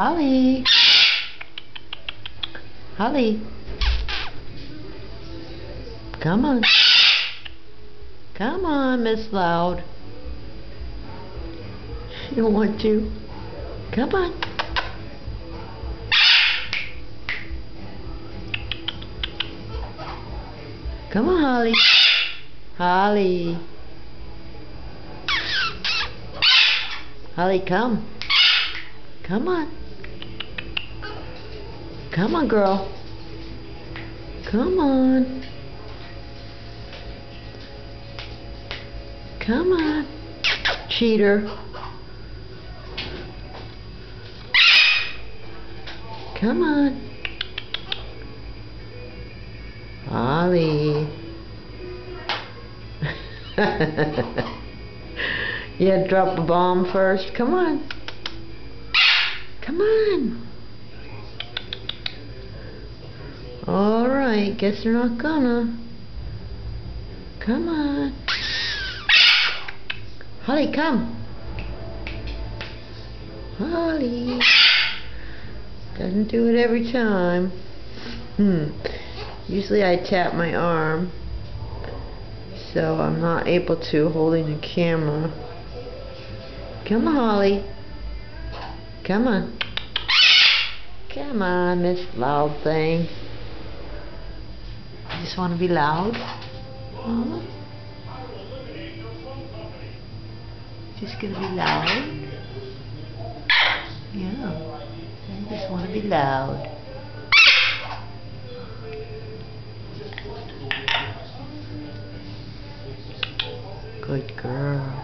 Holly. Holly. Come on. Come on, Miss Loud. You want to? Come on. Come on, Holly. Holly. Holly, come. Come on. Come on, girl. Come on. Come on. Cheater. Come on. Holly. Yeah, drop a bomb first. Come on. Come on. Alright, guess you're not gonna. Come on. Holly, come. Holly. Doesn't do it every time. Usually I tap my arm, so I'm not able to holding the camera. Come on, Holly. Come on. Come on, Miss Loud thing. You just want to be loud? Huh? Just gonna be loud? Yeah. I just want to be loud. Good girl.